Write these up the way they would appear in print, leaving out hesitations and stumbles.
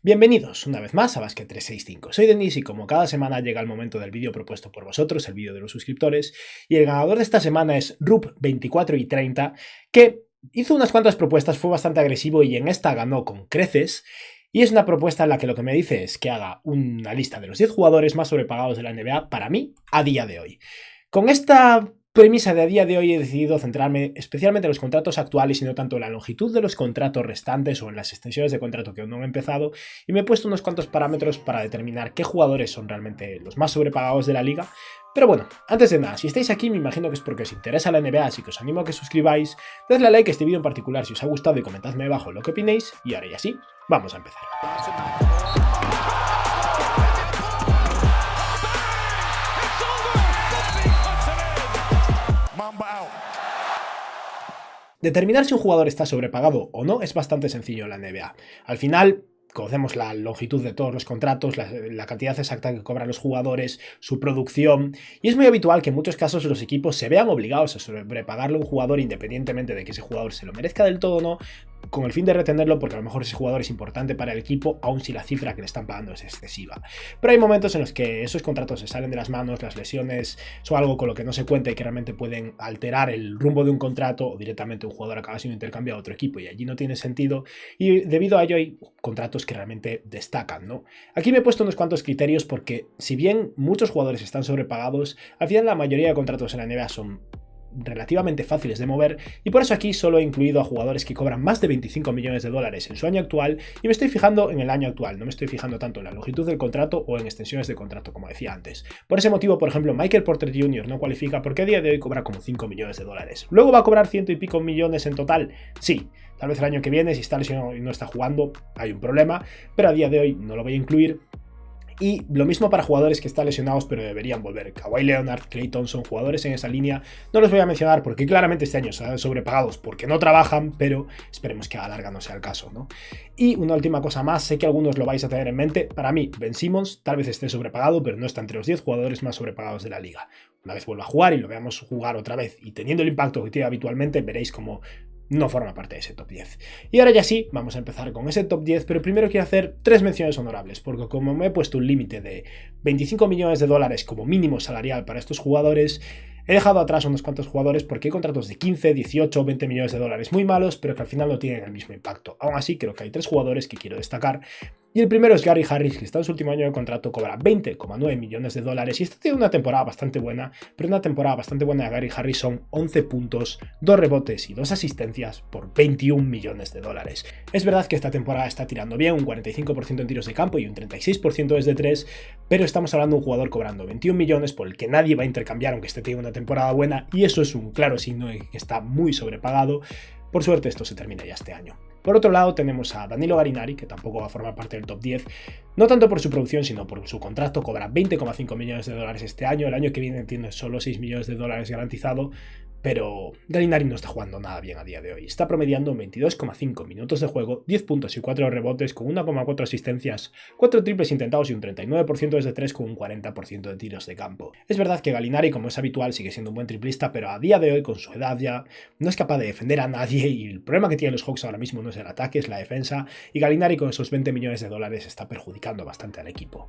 Bienvenidos una vez más a Basket 365. Soy Denis y como cada semana llega el momento del vídeo propuesto por vosotros, el vídeo de los suscriptores, y el ganador de esta semana es Rup24 y 30, que hizo unas cuantas propuestas, fue bastante agresivo y en esta ganó con creces. Y es una propuesta en la que lo que me dice es que haga una lista de los 10 jugadores más sobrepagados de la NBA para mí a día de hoy. Con esta premisa de a día de hoy he decidido centrarme especialmente en los contratos actuales y no tanto en la longitud de los contratos restantes o en las extensiones de contrato que aún no han empezado, y me he puesto unos cuantos parámetros para determinar qué jugadores son realmente los más sobrepagados de la liga. Pero bueno, antes de nada, si estáis aquí me imagino que es porque os interesa la NBA, así que os animo a que suscribáis, dadle a like a este vídeo en particular si os ha gustado y comentadme abajo lo que opinéis, y ahora ya sí, vamos a empezar. Determinar si un jugador está sobrepagado o no es bastante sencillo en la NBA. Al final, conocemos la longitud de todos los contratos, la cantidad exacta que cobran los jugadores, su producción, y es muy habitual que en muchos casos los equipos se vean obligados a sobrepagarle a un jugador independientemente de que ese jugador se lo merezca del todo o no, con el fin de retenerlo porque a lo mejor ese jugador es importante para el equipo, aun si la cifra que le están pagando es excesiva. Pero hay momentos en los que esos contratos se salen de las manos, las lesiones son algo con lo que no se cuenta y que realmente pueden alterar el rumbo de un contrato o directamente un jugador acaba siendo intercambiado a otro equipo y allí no tiene sentido, y debido a ello hay contratos que realmente destacan, ¿no? Aquí me he puesto unos cuantos criterios porque si bien muchos jugadores están sobrepagados, al final la mayoría de contratos en la NBA son relativamente fáciles de mover, y por eso aquí solo he incluido a jugadores que cobran más de 25 millones de dólares en su año actual, y me estoy fijando en el año actual, no me estoy fijando tanto en la longitud del contrato o en extensiones de contrato como decía antes. Por ese motivo, por ejemplo, Michael Porter Jr. no cualifica porque a día de hoy cobra como 5 millones de dólares. ¿Luego va a cobrar ciento y pico millones en total? Sí. Tal vez el año que viene, si está lesionado y no está jugando, hay un problema, pero a día de hoy no lo voy a incluir. Y lo mismo para jugadores que están lesionados pero deberían volver. Kawhi Leonard, Klay Thompson, jugadores en esa línea, no los voy a mencionar porque claramente este año están sobrepagados porque no trabajan, pero esperemos que a la larga no sea el caso, ¿no? Y una última cosa más, sé que algunos lo vais a tener en mente, para mí Ben Simmons tal vez esté sobrepagado, pero no está entre los 10 jugadores más sobrepagados de la liga. Una vez vuelva a jugar y lo veamos jugar otra vez y teniendo el impacto que tiene habitualmente, veréis como no forma parte de ese top 10. Y ahora ya sí, vamos a empezar con ese top 10, pero primero quiero hacer 3 menciones honorables, porque como me he puesto un límite de 25 millones de dólares como mínimo salarial para estos jugadores, he dejado atrás unos cuantos jugadores porque hay contratos de 15, 18, 20 millones de dólares muy malos, pero que al final no tienen el mismo impacto. Aún así, creo que hay 3 jugadores que quiero destacar. Y el primero es Gary Harris, que está en su último año de contrato, cobra 20,9 millones de dólares y está teniendo una temporada bastante buena, pero una temporada bastante buena de Gary Harris son 11 puntos, 2 rebotes y 2 asistencias por 21 millones de dólares. Es verdad que esta temporada está tirando bien, un 45% en tiros de campo y un 36% desde 3, pero estamos hablando de un jugador cobrando 21 millones por el que nadie va a intercambiar aunque esté teniendo una temporada buena, y eso es un claro signo de que está muy sobrepagado. Por suerte esto se termina ya este año. Por otro lado tenemos a Danilo Gallinari, que tampoco va a formar parte del top 10, no tanto por su producción sino por su contrato, cobra 20,5 millones de dólares este año, el año que viene entiendo solo 6 millones de dólares garantizado, pero Gallinari no está jugando nada bien a día de hoy. Está promediando 22,5 minutos de juego, 10 puntos y 4 rebotes con 1,4 asistencias, 4 triples intentados y un 39% desde 3 con un 40% de tiros de campo. Es verdad que Gallinari, como es habitual, sigue siendo un buen triplista, pero a día de hoy con su edad ya no es capaz de defender a nadie y el problema que tienen los Hawks ahora mismo no es el ataque, es la defensa, y Gallinari con esos 20 millones de dólares está perjudicando bastante al equipo.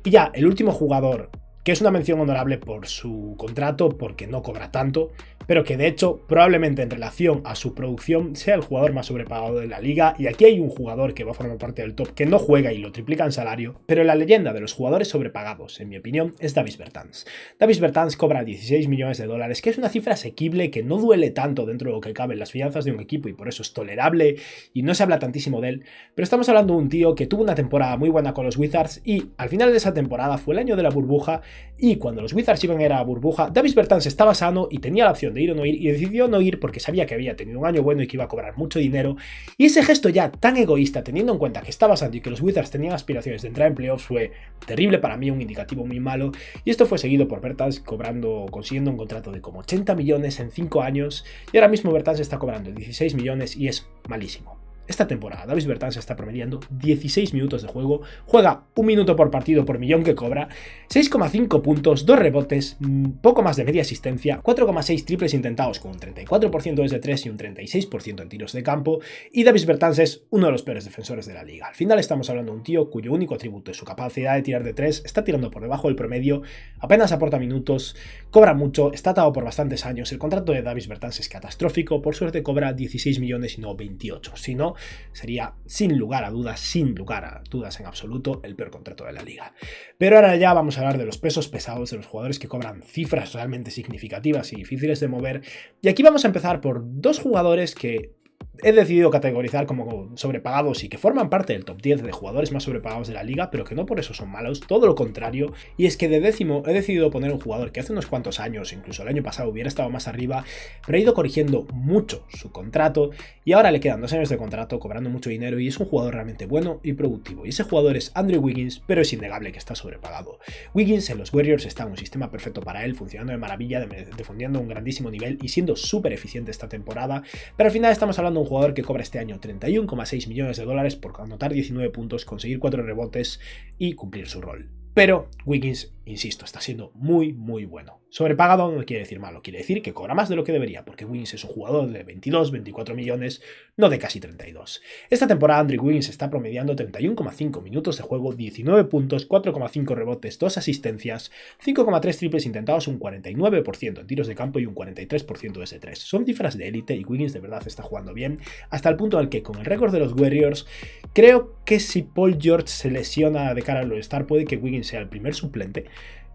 Y ya, el último jugador, que es una mención honorable por su contrato, porque no cobra tanto, pero que de hecho probablemente en relación a su producción sea el jugador más sobrepagado de la liga, y aquí hay un jugador que va a formar parte del top que no juega y lo triplica en salario, pero la leyenda de los jugadores sobrepagados, en mi opinión, es Davis Bertans. Davis Bertans cobra 16 millones de dólares, que es una cifra asequible que no duele tanto dentro de lo que cabe en las finanzas de un equipo y por eso es tolerable y no se habla tantísimo de él, pero estamos hablando de un tío que tuvo una temporada muy buena con los Wizards y al final de esa temporada fue el año de la burbuja, y cuando los Wizards iban a ir a la burbuja, Davis Bertans estaba sano y tenía la opción de ir o no ir, y decidió no ir porque sabía que había tenido un año bueno y que iba a cobrar mucho dinero, y ese gesto ya tan egoísta, teniendo en cuenta que estaba sano y que los Wizards tenían aspiraciones de entrar en playoffs, fue terrible para mí, un indicativo muy malo, y esto fue seguido por Bertans consiguiendo un contrato de como 80 millones en 5 años, y ahora mismo Bertans está cobrando 16 millones y es malísimo. Esta temporada Davis Bertans está promediando 16 minutos de juego, juega 1 minuto por partido por millón que cobra, 6,5 puntos, 2 rebotes, poco más de media asistencia, 4,6 triples intentados con un 34% desde 3 y un 36% en tiros de campo, y Davis Bertans es uno de los peores defensores de la liga. Al final estamos hablando de un tío cuyo único atributo es su capacidad de tirar de 3, está tirando por debajo del promedio, apenas aporta minutos, cobra mucho, está atado por bastantes años, el contrato de Davis Bertans es catastrófico, por suerte cobra 16 millones y no 28, si no, sería sin lugar a dudas en absoluto, el peor contrato de la liga. Pero ahora ya vamos a hablar de los pesos pesados, de los jugadores que cobran cifras realmente significativas y difíciles de mover, y aquí vamos a empezar por dos jugadores que he decidido categorizar como sobrepagados y que forman parte del top 10 de jugadores más sobrepagados de la liga, pero que no por eso son malos, todo lo contrario, y es que de décimo he decidido poner un jugador que hace unos cuantos años, incluso el año pasado, hubiera estado más arriba, pero ha ido corrigiendo mucho su contrato y ahora le quedan 2 años de contrato cobrando mucho dinero y es un jugador realmente bueno y productivo, y ese jugador es Andrew Wiggins, pero es innegable que está sobrepagado. Wiggins en los Warriors está en un sistema perfecto para él, funcionando de maravilla, defendiendo a un grandísimo nivel y siendo súper eficiente esta temporada, pero al final estamos hablando de un jugador que cobra este año 31,6 millones de dólares por anotar 19 puntos, conseguir 4 rebotes y cumplir su rol. Pero Wiggins, insisto, está siendo muy bueno. Sobrepagado no quiere decir malo, quiere decir que cobra más de lo que debería, porque Wiggins es un jugador de 22, 24 millones, no de casi 32. Esta temporada Andrew Wiggins está promediando 31,5 minutos de juego, 19 puntos, 4,5 rebotes, 2 asistencias, 5,3 triples intentados, un 49% en tiros de campo y un 43% desde 3. Son cifras de élite y Wiggins de verdad está jugando bien, hasta el punto en el que con el récord de los Warriors, creo que si Paul George se lesiona de cara al All-Star puede que Wiggins sea el primer suplente,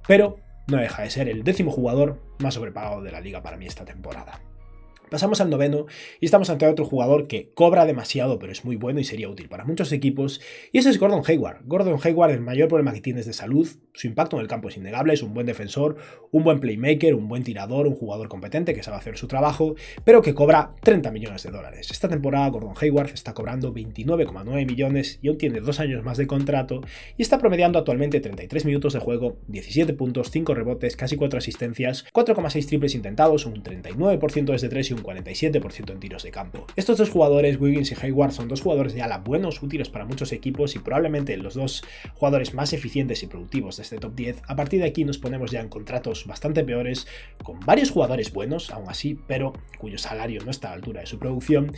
pero no deja de ser el 10º jugador más sobrepagado de la liga para mí esta temporada. Pasamos al noveno y estamos ante otro jugador que cobra demasiado pero es muy bueno y sería útil para muchos equipos, y ese es Gordon Hayward. Gordon Hayward, el mayor problema que tiene es de salud, su impacto en el campo es innegable, es un buen defensor, un buen playmaker, un buen tirador, un jugador competente que sabe hacer su trabajo, pero que cobra 30 millones de dólares. Esta temporada Gordon Hayward está cobrando 29,9 millones y aún tiene 2 años más de contrato y está promediando actualmente 33 minutos de juego, 17 puntos, 5 rebotes, casi 4 asistencias, 4,6 triples intentados, un 39% desde 3 y un 47% en tiros de campo. Estos dos jugadores, Wiggins y Hayward, son dos jugadores de ala buenos, útiles para muchos equipos y probablemente los dos jugadores más eficientes y productivos de este top 10. A partir de aquí nos ponemos ya en contratos bastante peores, con varios jugadores buenos, aún así, pero cuyo salario no está a la altura de su producción.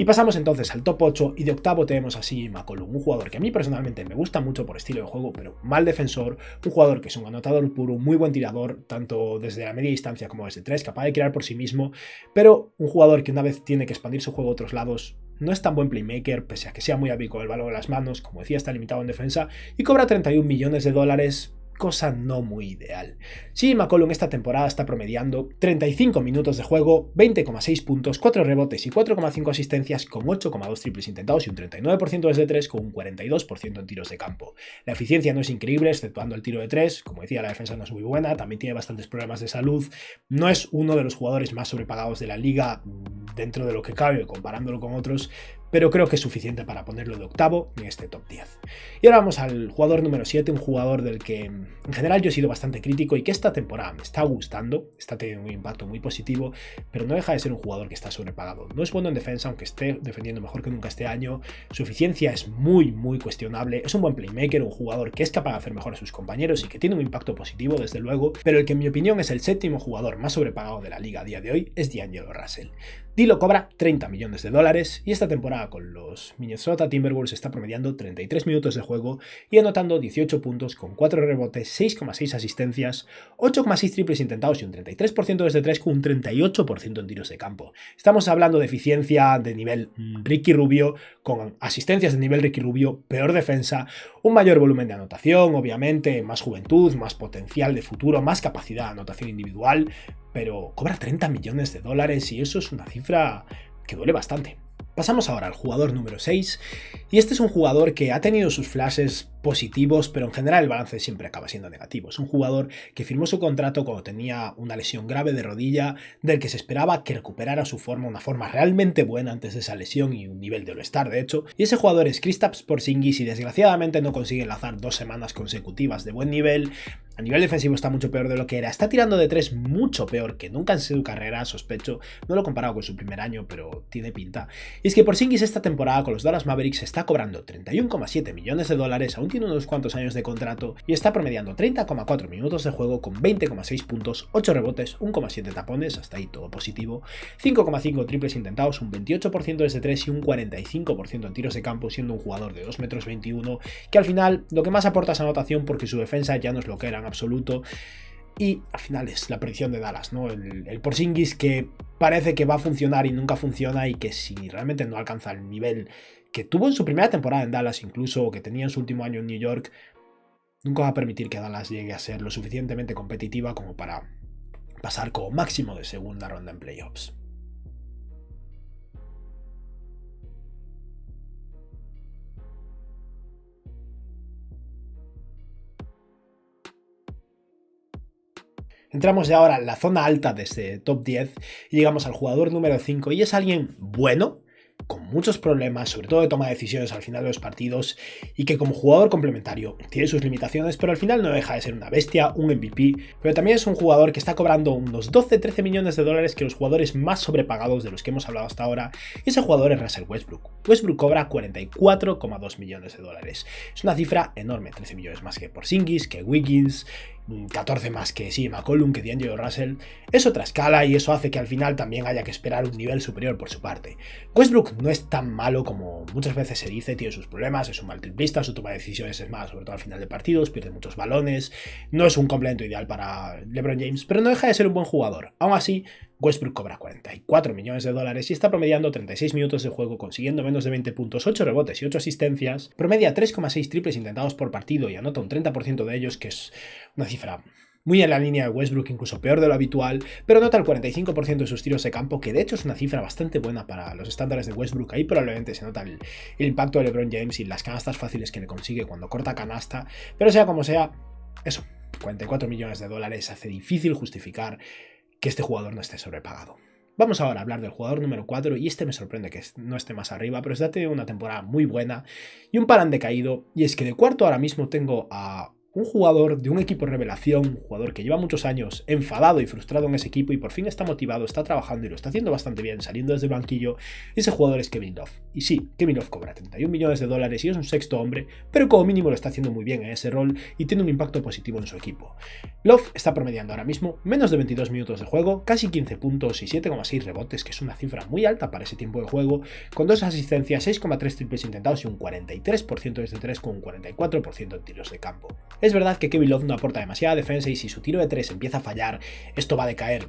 Y pasamos entonces al top 8 y de octavo tenemos así McCollum, un jugador que a mí personalmente me gusta mucho por estilo de juego, pero mal defensor, un jugador que es un anotador puro, un muy buen tirador, tanto desde la media distancia como desde 3, capaz de crear por sí mismo, pero un jugador que una vez tiene que expandir su juego a otros lados, no es tan buen playmaker, pese a que sea muy hábil con el balón en las manos, como decía, está limitado en defensa, y cobra 31 millones de dólares, cosa no muy ideal. Sí, McCollum esta temporada está promediando 35 minutos de juego, 20,6 puntos, 4 rebotes y 4,5 asistencias con 8,2 triples intentados y un 39% desde 3 con un 42% en tiros de campo. La eficiencia no es increíble, exceptuando el tiro de 3, como decía, la defensa no es muy buena, también tiene bastantes problemas de salud, no es uno de los jugadores más sobrepagados de la liga dentro de lo que cabe, comparándolo con otros, pero creo que es suficiente para ponerlo de octavo en este top 10. Y ahora vamos al jugador número 7, un jugador del que en general yo he sido bastante crítico y que esta temporada me está gustando, está teniendo un impacto muy positivo, pero no deja de ser un jugador que está sobrepagado. No es bueno en defensa, aunque esté defendiendo mejor que nunca este año, su eficiencia es muy cuestionable, es un buen playmaker, un jugador que es capaz de hacer mejor a sus compañeros y que tiene un impacto positivo desde luego, pero el que en mi opinión es el 7º jugador más sobrepagado de la liga a día de hoy es D'Angelo Russell. D'Lo cobra 30 millones de dólares y esta temporada con los Minnesota Timberwolves está promediando 33 minutos de juego y anotando 18 puntos con 4 rebotes, 6,6 asistencias, 8,6 triples intentados y un 33% desde 3 con un 38% en tiros de campo. Estamos hablando de eficiencia de nivel Ricky Rubio, con asistencias de nivel Ricky Rubio, peor defensa, un mayor volumen de anotación, obviamente, más juventud, más potencial de futuro, más capacidad de anotación individual, pero cobra 30 millones de dólares y eso es una cifra que duele bastante. Pasamos ahora al jugador número 6, y este es un jugador que ha tenido sus flashes positivos, pero en general el balance siempre acaba siendo negativo. Es un jugador que firmó su contrato cuando tenía una lesión grave de rodilla, del que se esperaba que recuperara su forma, una forma realmente buena antes de esa lesión y un nivel de All-Star de hecho, y ese jugador es Kristaps Porzingis y desgraciadamente no consigue enlazar 2 semanas consecutivas de buen nivel. A nivel defensivo está mucho peor de lo que era. Está tirando de 3 mucho peor que nunca en su carrera, sospecho. No lo he comparado con su primer año, pero tiene pinta. Y es que Porzingis esta temporada con los Dallas Mavericks está cobrando 31,7 millones de dólares, aún tiene unos cuantos años de contrato y está promediando 30,4 minutos de juego con 20,6 puntos, 8 rebotes, 1,7 tapones, hasta ahí todo positivo, 5,5 triples intentados, un 28% desde 3 y un 45% en tiros de campo, siendo un jugador de 2,21 m, que al final lo que más aporta es anotación porque su defensa ya no es lo que era en absoluto. Y al final es la predicción de Dallas, ¿no? El Porzingis que parece que va a funcionar y nunca funciona, y que si realmente no alcanza el nivel que tuvo en su primera temporada en Dallas, incluso, o que tenía en su último año en New York, nunca va a permitir que Dallas llegue a ser lo suficientemente competitiva como para pasar como máximo de segunda ronda en playoffs. Entramos ya ahora en la zona alta de este top 10 y llegamos al jugador número 5, y es alguien bueno, con muchos problemas, sobre todo de toma de decisiones al final de los partidos, y que como jugador complementario tiene sus limitaciones, pero al final no deja de ser una bestia, un MVP, pero también es un jugador que está cobrando unos 12-13 millones de dólares que los jugadores más sobrepagados de los que hemos hablado hasta ahora, y ese jugador es Russell Westbrook. Westbrook cobra 44,2 millones de dólares. Es una cifra enorme, 13 millones más que Porzingis, que Wiggins, 14 más que McCollum, que D'Angelo Russell. Es otra escala y eso hace que al final también haya que esperar un nivel superior por su parte. Westbrook no es tan malo como muchas veces se dice, tiene sus problemas, es un mal triplista, su toma de decisiones es más, sobre todo al final de partidos, pierde muchos balones, no es un complemento ideal para LeBron James, pero no deja de ser un buen jugador. Aún así, Westbrook cobra 44 millones de dólares y está promediando 36 minutos de juego, consiguiendo menos de 20 puntos, 8 rebotes y 8 asistencias, promedia 3,6 triples intentados por partido y anota un 30% de ellos, que es una cifra muy en la línea de Westbrook, incluso peor de lo habitual, pero anota el 45% de sus tiros de campo, que de hecho es una cifra bastante buena para los estándares de Westbrook. Ahí probablemente se nota el impacto de LeBron James y las canastas fáciles que le consigue cuando corta canasta, pero sea como sea, eso, 44 millones de dólares hace difícil justificar que este jugador no esté sobrepagado. Vamos ahora a hablar del jugador número 4, y este me sorprende que no esté más arriba, pero ha tenido una temporada muy buena y un par han decaído, y es que de cuarto ahora mismo tengo a un jugador de un equipo revelación, un jugador que lleva muchos años enfadado y frustrado en ese equipo y por fin está motivado, está trabajando y lo está haciendo bastante bien saliendo desde el banquillo, y ese jugador es Kevin Love. Y sí, Kevin Love cobra 31 millones de dólares y es un sexto hombre, pero como mínimo lo está haciendo muy bien en ese rol y tiene un impacto positivo en su equipo. Love está promediando ahora mismo menos de 22 minutos de juego, casi 15 puntos y 7,6 rebotes, que es una cifra muy alta para ese tiempo de juego, con 2 asistencias, 6,3 triples intentados y un 43% desde 3 con un 44% en tiros de campo. Es verdad que Kevin Love no aporta demasiada defensa y si su tiro de 3 empieza a fallar, esto va a decaer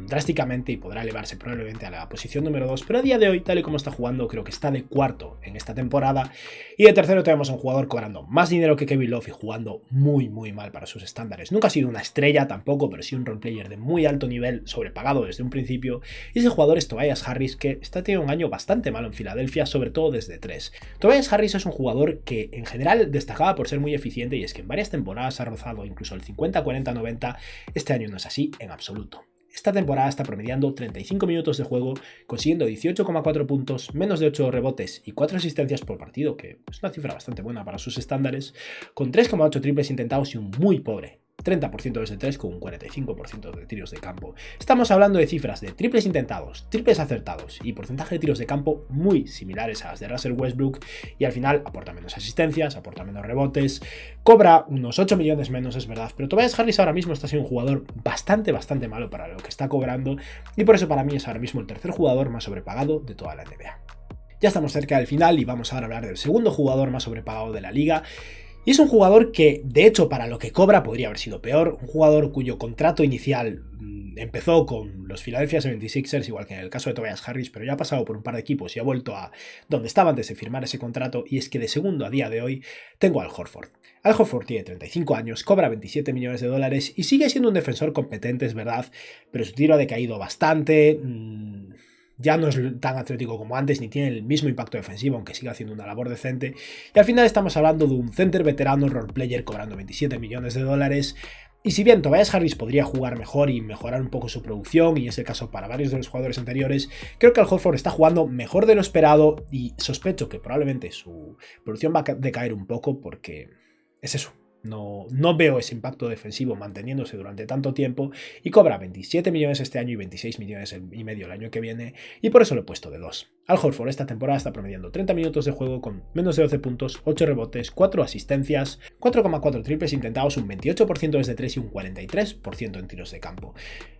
drásticamente y podrá elevarse probablemente a la posición número 2, pero a día de hoy, tal y como está jugando, creo que está de cuarto en esta temporada, y de tercero tenemos a un jugador cobrando más dinero que Kevin Love y jugando muy mal para sus estándares. Nunca ha sido una estrella tampoco, pero sí un roleplayer de muy alto nivel, sobrepagado desde un principio, y ese jugador es Tobias Harris, que está teniendo un año bastante malo en Filadelfia, sobre todo desde 3. Tobias Harris es un jugador que en general destacaba por ser muy eficiente, y es que en varias temporadas ha rozado incluso el 50-40-90, este año no es así en absoluto. Esta temporada está promediando 35 minutos de juego, consiguiendo 18,4 puntos, menos de 8 rebotes y 4 asistencias por partido, que es una cifra bastante buena para sus estándares, con 3,8 triples intentados y un muy pobre 30% desde 3 con un 45% de tiros de campo. Estamos hablando de cifras de triples intentados, triples acertados y porcentaje de tiros de campo muy similares a las de Russell Westbrook, y al final aporta menos asistencias, aporta menos rebotes, cobra unos 8 millones menos, es verdad, pero Tobias Harris ahora mismo está siendo un jugador bastante malo para lo que está cobrando, y por eso para mí es ahora mismo el tercer jugador más sobrepagado de toda la NBA. Ya estamos cerca del final y vamos ahora a hablar del segundo jugador más sobrepagado de la liga. Y es un jugador que, de hecho, para lo que cobra podría haber sido peor. Un jugador cuyo contrato inicial empezó con los Philadelphia 76ers, igual que en el caso de Tobias Harris, pero ya ha pasado por un par de equipos y ha vuelto a donde estaba antes de firmar ese contrato. Y es que de segundo a día de hoy tengo a Al Horford. Al Horford tiene 35 años, cobra 27 millones de dólares y sigue siendo un defensor competente, es verdad, pero su tiro ha decaído bastante. Ya no es tan atlético como antes, ni tiene el mismo impacto defensivo, aunque siga haciendo una labor decente. Y al final estamos hablando de un center veterano roleplayer cobrando 27 millones de dólares. Y si bien Tobias Harris podría jugar mejor y mejorar un poco su producción, y es el caso para varios de los jugadores anteriores, creo que Al Horford está jugando mejor de lo esperado y sospecho que probablemente su producción va a decaer un poco porque es eso. No veo ese impacto defensivo manteniéndose durante tanto tiempo y cobra 27 millones este año y 26 millones y medio el año que viene y por eso lo he puesto de 2. Al Horford esta temporada está promediando 30 minutos de juego con menos de 12 puntos, 8 rebotes, 4 asistencias, 4,4 triples intentados, un 28% desde 3 y un 43% en tiros de campo.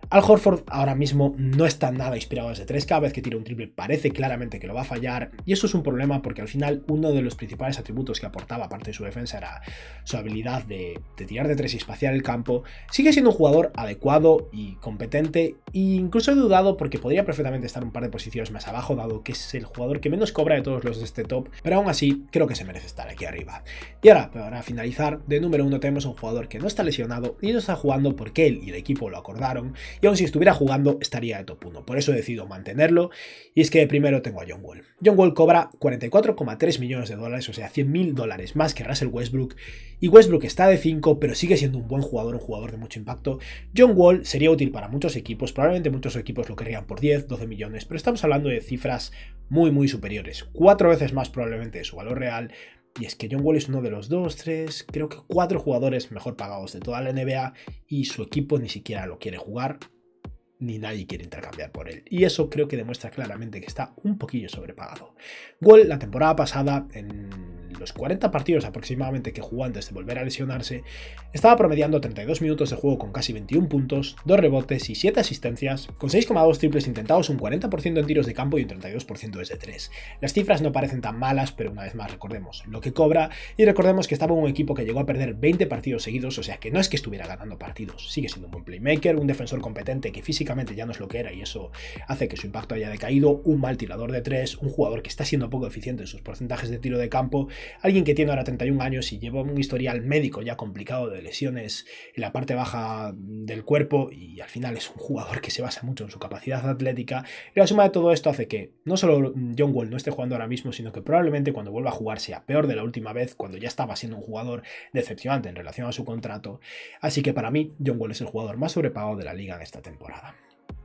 Al Horford ahora mismo no está nada inspirado desde 3, cada vez que tira un triple parece claramente que lo va a fallar y eso es un problema porque al final uno de los principales atributos que aportaba aparte de su defensa era su habilidad de tirar de 3 y espaciar el campo. Sigue siendo un jugador adecuado y competente e incluso he dudado porque podría perfectamente estar un par de posiciones más abajo dado que es el jugador que menos cobra de todos los de este top, pero aún así creo que se merece estar aquí arriba. Y ahora, para finalizar, de número 1 tenemos un jugador que no está lesionado y no está jugando porque él y el equipo lo acordaron y aun si estuviera jugando estaría de top 1, por eso he decidido mantenerlo y es que primero tengo a John Wall. John Wall cobra 44,3 millones de dólares, o sea 100.000 dólares más que Russell Westbrook y Westbrook está de 5 pero sigue siendo un buen jugador, un jugador de mucho impacto. John Wall sería útil para muchos equipos, probablemente muchos equipos lo querrían por 10, 12 millones, pero estamos hablando de cifras muy superiores, 4 veces más probablemente de su valor real. Y es que John Wall es uno de los 2, 3, creo que 4 jugadores mejor pagados de toda la NBA y su equipo ni siquiera lo quiere jugar, ni nadie quiere intercambiar por él. Y eso creo que demuestra claramente que está un poquillo sobrepagado. Wall la temporada pasada, en los 40 partidos aproximadamente que jugó antes de volver a lesionarse, estaba promediando 32 minutos de juego con casi 21 puntos, 2 rebotes y 7 asistencias, con 6,2 triples intentados, un 40% en tiros de campo y un 32% desde 3. Las cifras no parecen tan malas, pero una vez más recordemos lo que cobra y recordemos que estaba en un equipo que llegó a perder 20 partidos seguidos, o sea que no es que estuviera ganando partidos, sigue siendo un buen playmaker, un defensor competente que físicamente ya no es lo que era y eso hace que su impacto haya decaído, un mal tirador de 3, un jugador que está siendo poco eficiente en sus porcentajes de tiro de campo, alguien que tiene ahora 31 años y lleva un historial médico ya complicado de lesiones en la parte baja del cuerpo y al final es un jugador que se basa mucho en su capacidad atlética y la suma de todo esto hace que no solo John Wall no esté jugando ahora mismo, sino que probablemente cuando vuelva a jugar sea peor de la última vez, cuando ya estaba siendo un jugador decepcionante en relación a su contrato, así que para mí John Wall es el jugador más sobrepagado de la liga en esta temporada.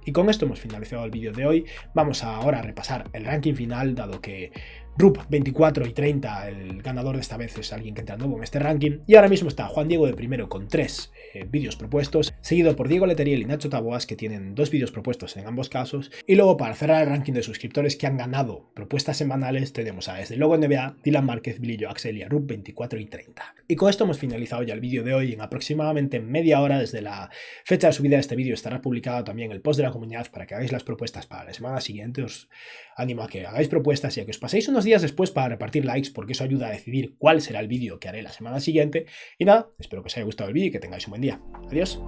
Y con esto hemos finalizado el vídeo de hoy. Vamos ahora a repasar el ranking final, dado que Rup 24 y 30, el ganador de esta vez es alguien que entra nuevo en este ranking. Y ahora mismo está Juan Diego de primero con 3 vídeos propuestos, seguido por Diego Leteriel y Nacho Taboas, que tienen 2 vídeos propuestos en ambos casos. Y luego para cerrar el ranking de suscriptores que han ganado propuestas semanales, tenemos a Desde Logo NBA, Dylan Márquez, Billy Axel y a Rup 24 y 30. Y con esto hemos finalizado ya el vídeo de hoy. En aproximadamente media hora desde la fecha de subida de este vídeo estará publicado también el post de la comunidad para que hagáis las propuestas para la semana siguiente. Os animo a que hagáis propuestas y a que os paséis unos días después para repartir likes porque eso ayuda a decidir cuál será el vídeo que haré la semana siguiente. Y nada, espero que os haya gustado el vídeo y que tengáis un buen día. Adiós.